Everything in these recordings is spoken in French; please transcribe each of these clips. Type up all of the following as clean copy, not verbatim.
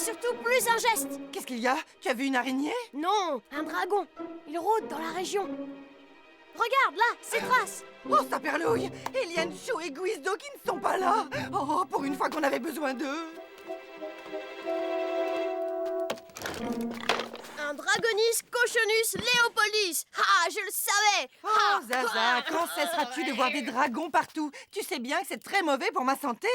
surtout plus un geste. Qu'est-ce qu'il y a? Tu as vu une araignée? Non, un dragon. Il rôde dans la région. Regarde, là, ses traces. Oh, saperlouille! Eliane, Chou et Guizdo qui ne sont pas là! Oh, pour une fois qu'on avait besoin d'eux! Un Dragonis Cochonus Léopolis. Ah, je le savais. Oh, Zaza, quand cesseras-tu de voir des dragons partout? Tu sais bien que c'est très mauvais pour ma santé!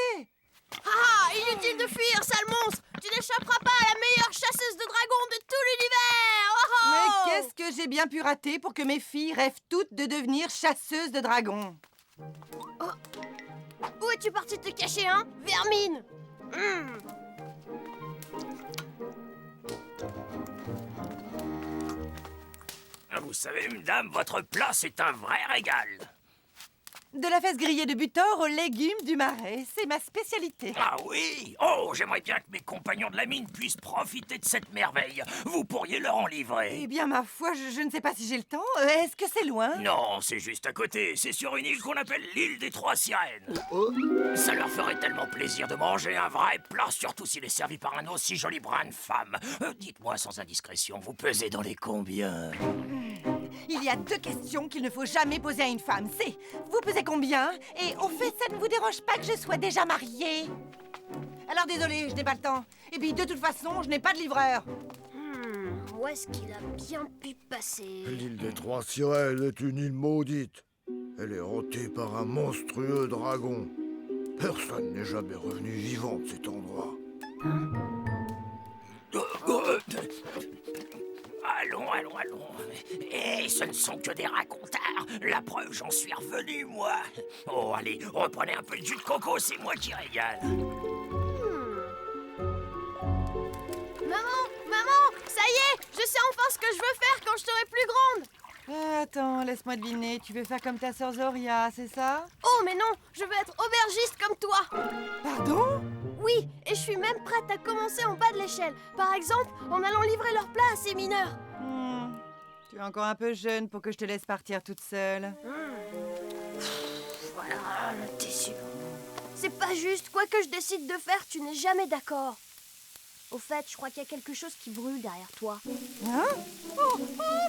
Ah, inutile de fuir, sale monstre. Tu n'échapperas pas à la meilleure chasseuse de dragons de tout l'univers. Oh, oh. Mais qu'est-ce que j'ai bien pu rater pour que mes filles rêvent toutes de devenir chasseuses de dragons? Où es-tu partie te cacher, hein, vermine? Vous savez, madame, votre plat, c'est un vrai régal. De la fesse grillée de butor aux légumes du marais, c'est ma spécialité. Ah oui? Oh, j'aimerais bien que mes compagnons de la mine puissent profiter de cette merveille. Vous pourriez leur en livrer. Eh bien, ma foi, je ne sais pas si j'ai le temps. Est-ce que c'est loin? Non, c'est juste à côté. C'est sur une île qu'on appelle l'île des Trois Sirènes. Ça leur ferait tellement plaisir de manger un vrai plat, surtout s'il est servi par un aussi joli brin de femme. Dites-moi sans indiscrétion, vous pesez dans les combien? Il y a deux questions qu'il ne faut jamais poser à une femme. C'est, vous pesez combien? Et au fait, ça ne vous dérange pas que je sois déjà mariée? Alors désolé, je n'ai pas le temps. Et puis de toute façon, je n'ai pas de livreur. Où est-ce qu'il a bien pu passer? L'île des Trois Sirènes est une île maudite. Elle est hantée par un monstrueux dragon. Personne n'est jamais revenu vivant de cet endroit. Allons. Et ce ne sont que des racontards. La preuve, j'en suis revenu, moi. Oh, allez, reprenez un peu de jus de coco, c'est moi qui régale. Maman, ça y est, je sais enfin ce que je veux faire quand je serai plus grande. Attends, laisse-moi deviner. Tu veux faire comme ta sœur Zoria, c'est ça? Oh, mais non, je veux être aubergiste comme toi. Pardon? Oui, et je suis même prête à commencer en bas de l'échelle. Par exemple, en allant livrer leurs plats à ces mineurs. Tu es encore un peu jeune pour que je te laisse partir toute seule. Voilà, t'es sûr. C'est pas juste, quoi que je décide de faire, tu n'es jamais d'accord. Au fait, je crois qu'il y a quelque chose qui brûle derrière toi. Hein? Oh,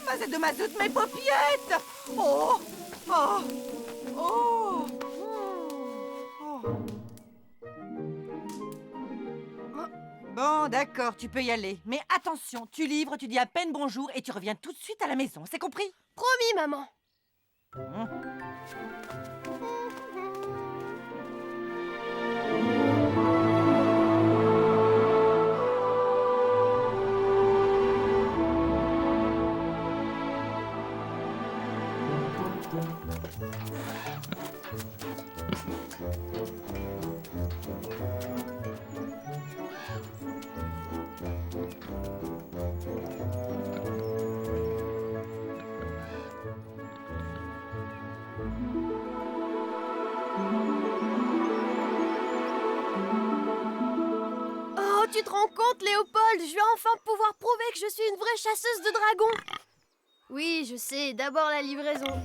mazette de mazout, mes paupiettes! Oh! Bon, d'accord, tu peux y aller. Mais attention, tu livres, tu dis à peine bonjour et tu reviens tout de suite à la maison, c'est compris? Promis, maman. Oh, tu te rends compte, Léopold? Je vais enfin pouvoir prouver que je suis une vraie chasseuse de dragons. Oui, je sais, d'abord la livraison.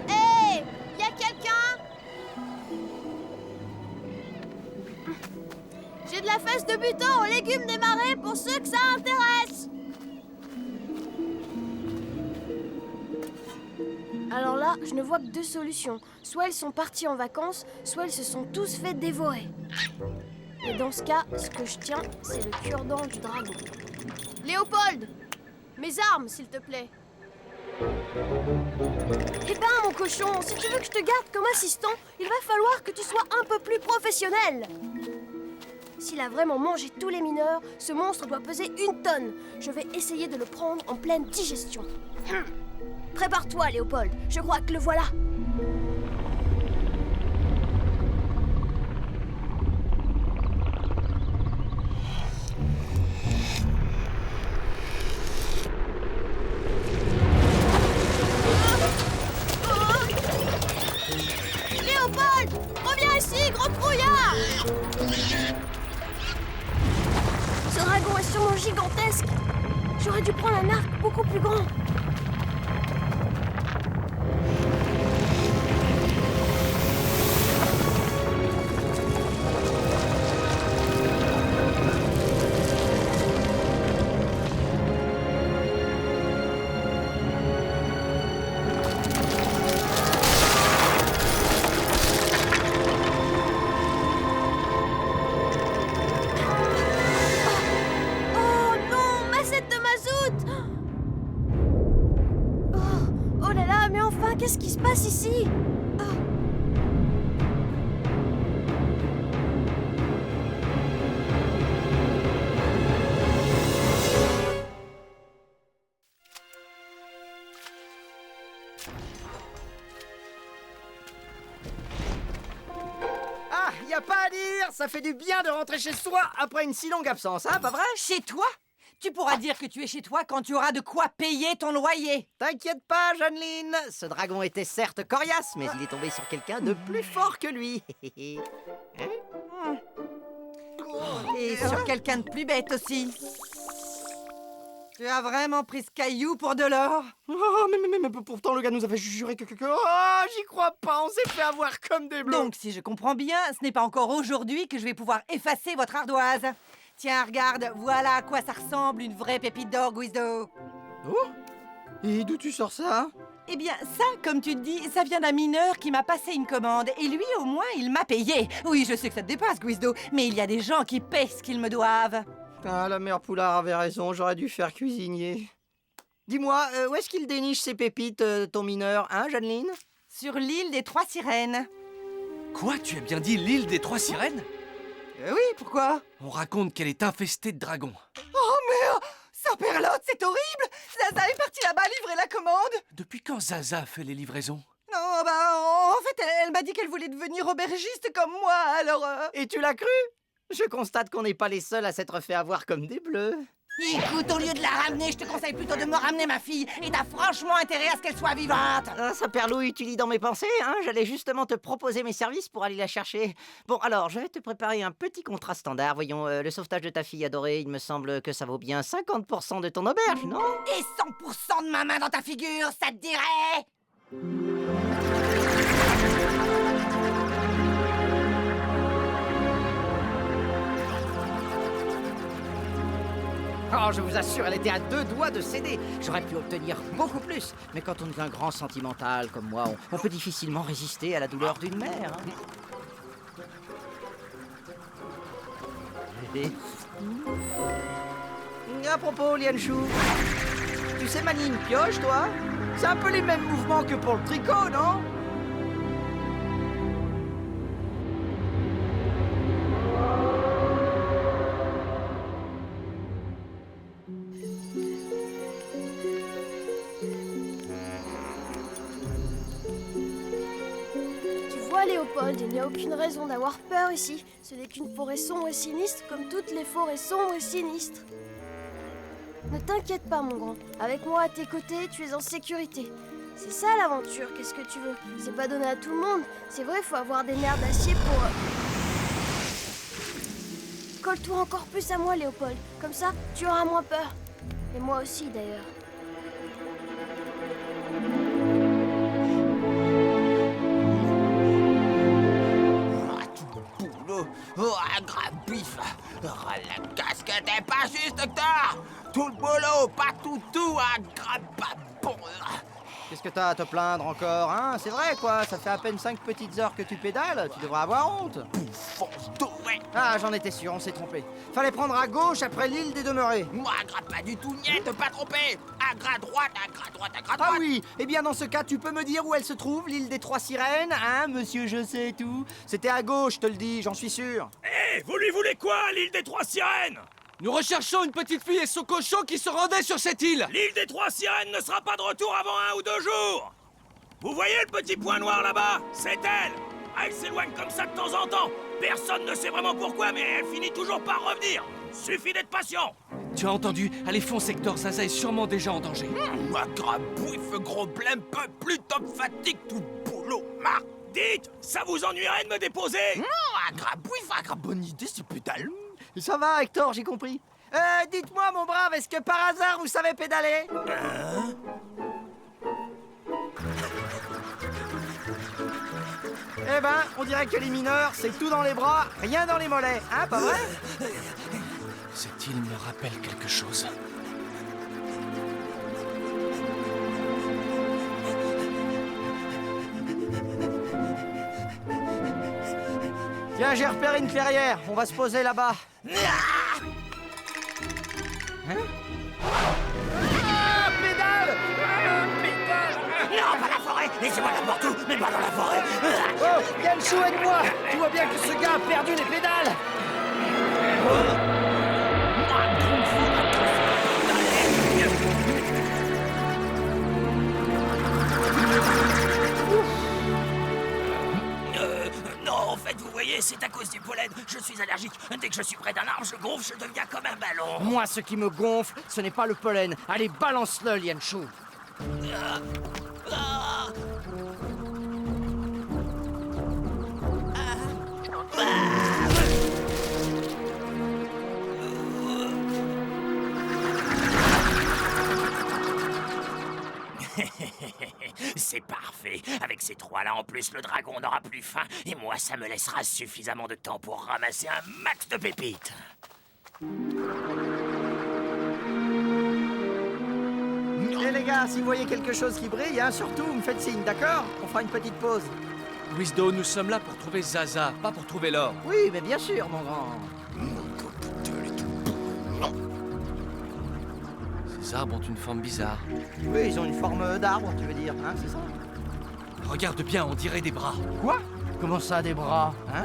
Hé! Y a quelqu'un? J'ai de la fesse de butin aux légumes des marais pour ceux que ça intéresse. Alors là, je ne vois que deux solutions. Soit elles sont parties en vacances, soit elles se sont tous fait dévorer. Et dans ce cas, ce que je tiens, c'est le cure-dent du dragon. Léopold! Mes armes, s'il te plaît. Eh ben, mon cochon, si tu veux que je te garde comme assistant, il va falloir que tu sois un peu plus professionnel. S'il a vraiment mangé tous les mineurs, ce monstre doit peser 1 tonne. Je vais essayer de le prendre en pleine digestion. Prépare-toi, Léopold. Je crois que le voilà. Mais enfin, qu'est-ce qui se passe ici? Ah, y a pas à dire, ça fait du bien de rentrer chez soi après une si longue absence, hein, pas vrai? Chez toi? Tu pourras dire que tu es chez toi quand tu auras de quoi payer ton loyer. T'inquiète pas, Jeanneline, ce dragon était certes coriace, mais il est tombé sur quelqu'un de plus fort que lui. Et sur quelqu'un de plus bête aussi. Tu as vraiment pris ce caillou pour de l'or? Oh, mais pourtant le gars nous avait juré que... Oh, j'y crois pas, on s'est fait avoir comme des bleus. Donc, si je comprends bien, ce n'est pas encore aujourd'hui que je vais pouvoir effacer votre ardoise. Tiens, regarde, voilà à quoi ça ressemble une vraie pépite d'or, Guizdo. Oh, et d'où tu sors ça? Eh bien, ça, comme tu te dis, ça vient d'un mineur qui m'a passé une commande. Et lui, au moins, il m'a payé. Oui, je sais que ça te dépasse, Guizdo, mais il y a des gens qui paient ce qu'ils me doivent. Ah, la mère Poulard avait raison, j'aurais dû faire cuisinier. Dis-moi, où est-ce qu'il déniche ces pépites, ton mineur, hein, Jeanneline? Sur l'île des Trois Sirènes. Quoi? Tu as bien dit l'île des Trois Sirènes? Oui, pourquoi? On raconte qu'elle est infestée de dragons. Oh, merde! Saperlotte, c'est horrible! Zaza est partie là-bas livrer la commande! Depuis quand Zaza fait les livraisons? Non, bah, en fait, elle m'a dit qu'elle voulait devenir aubergiste comme moi, alors... Et tu l'as cru? Je constate qu'on n'est pas les seuls à s'être fait avoir comme des bleus. Écoute, au lieu de la ramener, je te conseille plutôt de me ramener ma fille. Et t'as franchement intérêt à ce qu'elle soit vivante. Ah, ça perlouille, tu lis dans mes pensées, hein? J'allais justement te proposer mes services pour aller la chercher. Bon, alors, je vais te préparer un petit contrat standard. Voyons, le sauvetage de ta fille adorée, il me semble que ça vaut bien 50% de ton auberge, non? Et 100% de ma main dans ta figure, ça te dirait? Oh, je vous assure, elle était à 2 doigts de céder. J'aurais pu obtenir beaucoup plus. Mais quand on est un grand sentimental comme moi, on peut difficilement résister à la douleur d'une mère. Hein. À propos, Lianchou, tu sais manier une pioche, toi? C'est un peu les mêmes mouvements que pour le tricot, non? Léopold, il n'y a aucune raison d'avoir peur ici. Ce n'est qu'une forêt sombre et sinistre, comme toutes les forêts sombres et sinistres. Ne t'inquiète pas, mon grand. Avec moi à tes côtés, tu es en sécurité. C'est ça l'aventure, qu'est-ce que tu veux? C'est pas donné à tout le monde. C'est vrai, faut avoir des nerfs d'acier pour... Colle-toi encore plus à moi, Léopold. Comme ça, tu auras moins peur. Et moi aussi, d'ailleurs. Oh, un grand bif. Oh, la casquette est pas juste, docteur. Tout le boulot, pas tout, un grand babon. Qu'est-ce que t'as à te plaindre encore, hein? C'est vrai, quoi, ça fait à peine 5 petites heures que tu pédales, tu devrais avoir honte. Bouffon doré. Ah, j'en étais sûr, on s'est trompé. Fallait prendre à gauche après l'île des Demeurés. Moi, un grand pas du tout, niet, pas trompé. Un grand droite, un grand droite, un grand droite. Ah oui, eh bien dans ce cas, tu peux me dire où elle se trouve, l'île des Trois Sirènes, hein, monsieur je sais tout? C'était à gauche, je te le dis, j'en suis sûr. Hé, vous lui voulez quoi, l'île des Trois Sirènes? Nous recherchons une petite fille et son cochon qui se rendait sur cette île. L'île des Trois Sirènes ne sera pas de retour avant 1 ou 2 jours. Vous voyez le petit point noir là-bas? C'est elle. Elle s'éloigne comme ça de temps en temps. Personne ne sait vraiment pourquoi, mais elle finit toujours par revenir. Suffit d'être patient. Tu as entendu? Allez, fonce, Hector, Zaza est sûrement déjà en danger. Moi, grabouiffe, gros blême, peu plus top fatigue, tout boulot, marre. Dites, ça vous ennuierait de me déposer? Non, un grabouiffe, un bonne idée, c'est pédale. Ça va, Hector, j'ai compris. Dites-moi, mon brave, est-ce que par hasard vous savez pédaler? Eh ben, on dirait que les mineurs, c'est tout dans les bras, rien dans les mollets, hein, pas vrai? Cette île me rappelle quelque chose. Tiens, j'ai repéré une clairière, on va se poser là-bas. Pédale! Non, pas la Laissez-moi n'importe où, mais pas dans la forêt. Oh, Yanchou, aide-moi! Tu vois bien que ce gars a perdu les pédales! Non, en fait, vous voyez, c'est à cause du pollen. Je suis allergique. Dès que je suis près d'un arbre, je gonfle, je deviens comme un ballon. Moi, ce qui me gonfle, ce n'est pas le pollen. Allez, balance-le, Lianchou. C'est parfait. Avec ces trois-là, en plus, le dragon n'aura plus faim. Et moi, ça me laissera suffisamment de temps pour ramasser un max de pépites. Eh les gars, si vous voyez quelque chose qui brille, hein, surtout, vous me faites signe, d'accord? On fera une petite pause. Guizdo, nous sommes là pour trouver Zaza, pas pour trouver l'or. Oui, mais bien sûr, mon grand. Ces arbres ont une forme bizarre. Oui, ils ont une forme d'arbre, tu veux dire, hein, c'est ça? Regarde bien, on dirait des bras. Quoi? Comment ça, des bras, hein?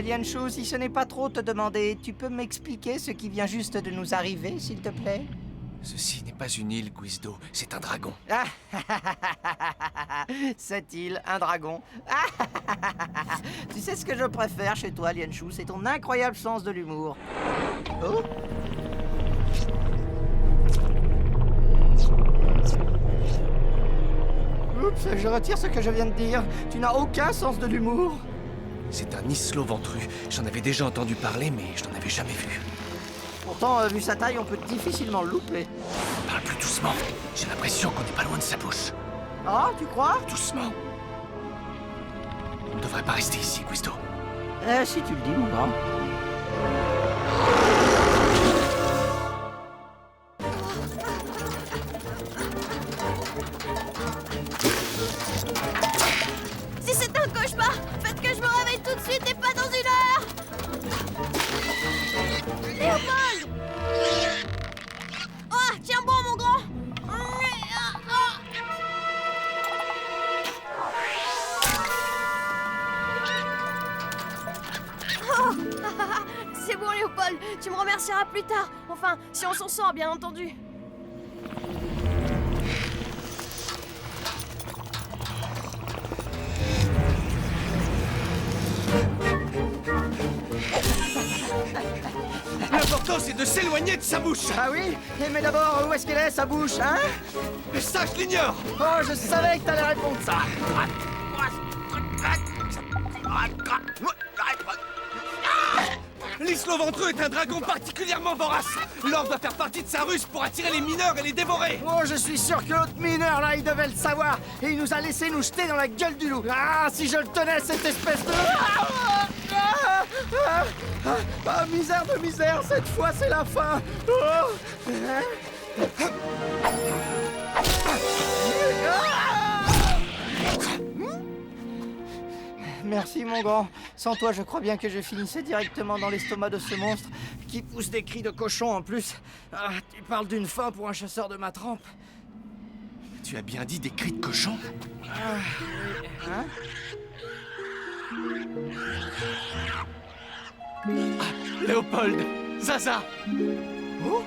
Lianchou, si ce n'est pas trop te demander, tu peux m'expliquer ce qui vient juste de nous arriver, s'il te plaît? Ceci n'est pas une île, Guizdo, c'est un dragon. Cette île, un dragon. Tu sais ce que je préfère chez toi, Lianchou, c'est ton incroyable sens de l'humour. Oh. Oups, je retire ce que je viens de dire. Tu n'as aucun sens de l'humour. C'est un islo ventru. J'en avais déjà entendu parler, mais je n'en avais jamais vu. Pourtant, vu sa taille, on peut difficilement le louper. Parle plus doucement. J'ai l'impression qu'on n'est pas loin de sa bouche. Ah, tu crois? Doucement. On ne devrait pas rester ici, Guizdo. Si tu le dis, mon grand. Si c'est un cauchemar, faites que je me réveille tout de suite et pas dans une heure. Léopold! Oh, tiens bon, mon grand. Oh, c'est bon, Léopold. Tu me remercieras plus tard. Enfin, si on s'en sort, bien entendu. L'important, c'est de s'éloigner de sa bouche. Ah oui? Mais d'abord, où est-ce qu'elle est, sa bouche, hein? Mais ça, je l'ignore. Oh, je savais que t'allais répondre ça. L'islo ventru est un dragon particulièrement vorace. L'or doit faire partie de sa ruse pour attirer les mineurs et les dévorer. Oh, je suis sûr que l'autre mineur, là, il devait le savoir. Et il nous a laissé nous jeter dans la gueule du loup. Ah, si je le tenais, cette espèce de... misère de misère, cette fois, c'est la fin. Oh. Merci, mon grand. Sans toi, je crois bien que je finissais directement dans l'estomac de ce monstre qui pousse des cris de cochon en plus. Ah, tu parles d'une faim pour un chasseur de ma trempe. Tu as bien dit des cris de cochon? Hein? Léopold! Zaza! Oh?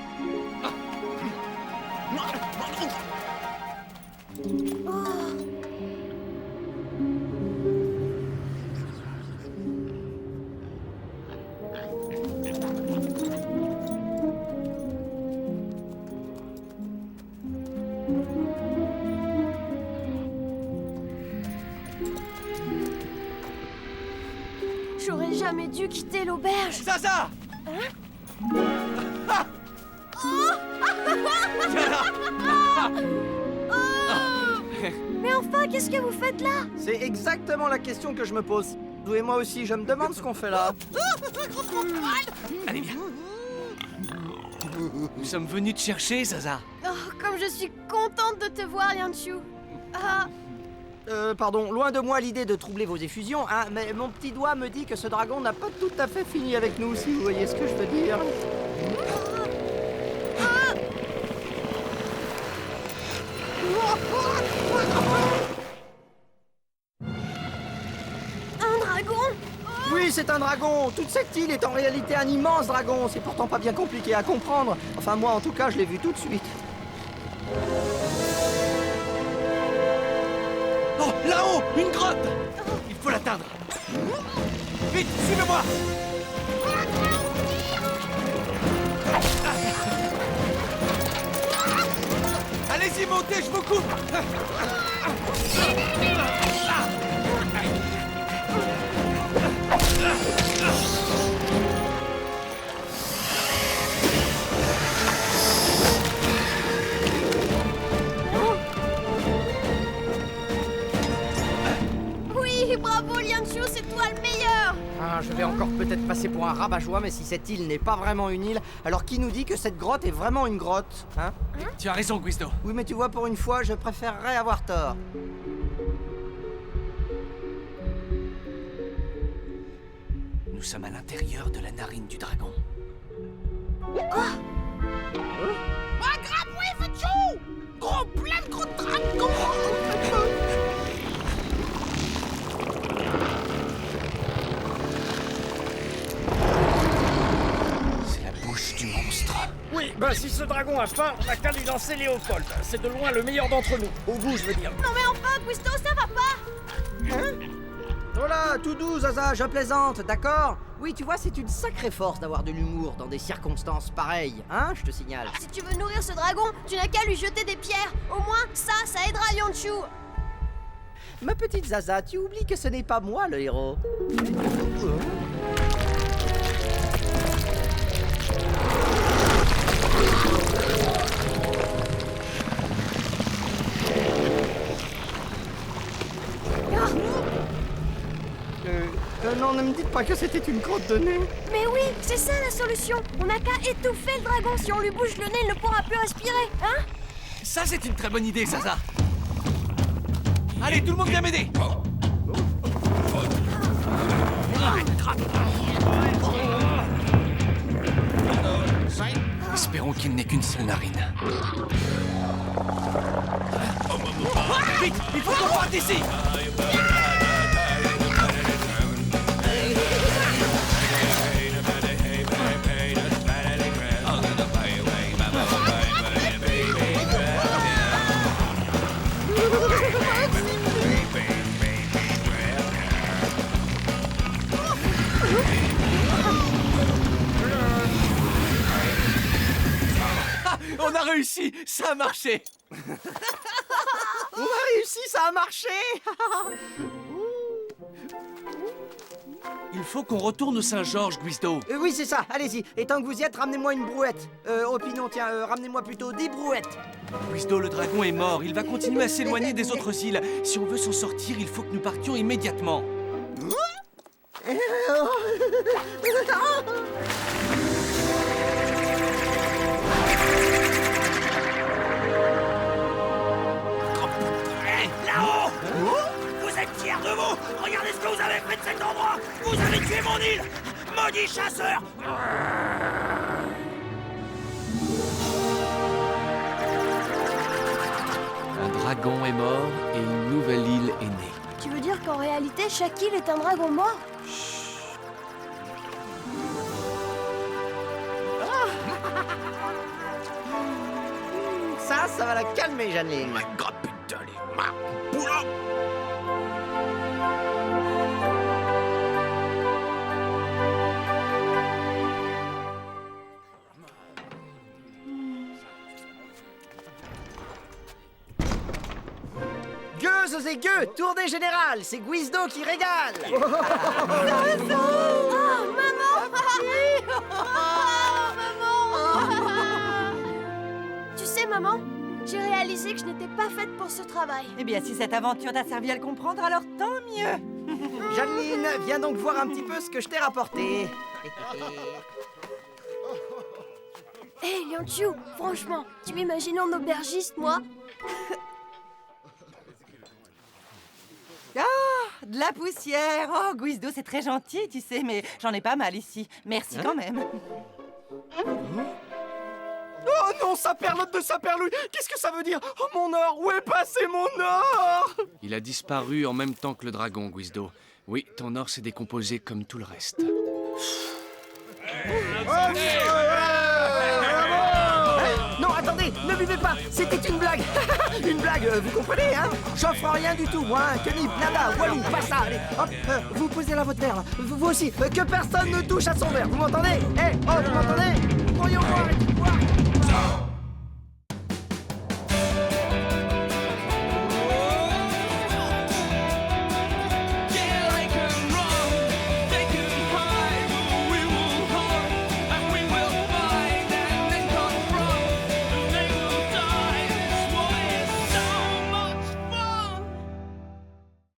J'aurais jamais dû quitter l'auberge. Zaza! Mais enfin, qu'est-ce que vous faites là? C'est exactement la question que je me pose. Vous et moi aussi, je me demande ce qu'on fait là. Allez, viens. Nous sommes venus te chercher, Zaza. Oh, comme je suis contente de te voir, Lianchu. Ah, Pardon, loin de moi l'idée de troubler vos effusions, hein, mais mon petit doigt me dit que ce dragon n'a pas tout à fait fini avec nous, si vous voyez ce que je veux dire. un dragon? Oui, c'est un dragon. Toute cette île est en réalité un immense dragon. C'est pourtant pas bien compliqué à comprendre. Enfin, moi, en tout cas, je l'ai vu tout de suite. Oh, là-haut, une grotte. Il faut l'atteindre. Vite, suivez-moi. Allez-y, montez, je vous coupe. Oui, bravo, Lianchu, c'est toi le meilleur. Ah, je vais encore peut-être passer pour un rabat-joie, mais si cette île n'est pas vraiment une île, alors qui nous dit que cette grotte est vraiment une grotte, hein? Tu as raison, Guisto. Oui, mais tu vois, pour une fois, je préférerais avoir tort. Nous sommes à l'intérieur de la narine du dragon. C'est la bouche du monstre. Oui, bah si ce dragon a faim, on n'a qu'à lui lancer Léopold. C'est de loin le meilleur d'entre nous. Au goût, je veux dire. Non mais enfin, Guisto, ça va pas. Voilà, tout doux, Zaza, je plaisante, d'accord? Oui, tu vois, c'est une sacrée force d'avoir de l'humour dans des circonstances pareilles, hein, je te signale. Si tu veux nourrir ce dragon, tu n'as qu'à lui jeter des pierres. Au moins, ça aidera Lianchu. Ma petite Zaza, tu oublies que ce n'est pas moi le héros. Non, ne me dites pas que c'était une grotte de nez. Mais oui, c'est ça la solution. On n'a qu'à étouffer le dragon. Si on lui bouge le nez, il ne pourra plus respirer, hein? Ça, c'est une très bonne idée, Zaza. Allez, tout le monde vient m'aider. Espérons qu'il n'ait qu'une seule narine. Vite, il faut qu'on parte d'ici. On a réussi, ça a marché. On a réussi, ça a marché. Il faut qu'on retourne au Saint-Georges, Guisto. Oui, c'est ça, allez-y. Et tant que vous y êtes, ramenez-moi une brouette. Opinion, tiens, ramenez-moi plutôt 10 brouettes. Guisto, le dragon est mort. Il va continuer à s'éloigner des autres îles. Si on veut s'en sortir, il faut que nous partions immédiatement. Là-haut! Vous êtes fiers de vous? Regardez ce que vous avez fait de cet endroit! Vous avez tué mon île! Maudit chasseur! Un dragon est mort et une nouvelle île est née. Tu veux dire qu'en réalité, chaque île est un dragon mort? Ça va la calmer, Janine. Gueuses et gueux, tournée générale, c'est Guizdo qui régale. Oh, maman! Maman! Tu sais, maman, j'ai réalisé que je n'étais pas faite pour ce travail. Eh bien, si cette aventure t'a servi à le comprendre, alors tant mieux. Janine, viens donc voir un petit peu ce que je t'ai rapporté. Hé, Lianqiu, franchement, tu m'imagines en aubergiste, moi? Ah, de la poussière. Oh, Guizdo, c'est très gentil, tu sais, mais j'en ai pas mal ici. Merci quand même. Oh non, saperlotte de saperlouille! Qu'est-ce que ça veut dire? Oh mon or! Où est passé mon or? Il a disparu en même temps que le dragon, Guizdo. Oui, ton or s'est décomposé comme tout le reste. Non, attendez, ne buvez pas, c'était une blague. Une blague, vous comprenez, hein? J'offre rien du tout, moi, hein, que nip, nada, walou, pas ça, allez, hop, vous posez là votre verre, là. Vous aussi, que personne ne touche à son verre, vous m'entendez? Oh, vous m'entendez? Pourrions voir...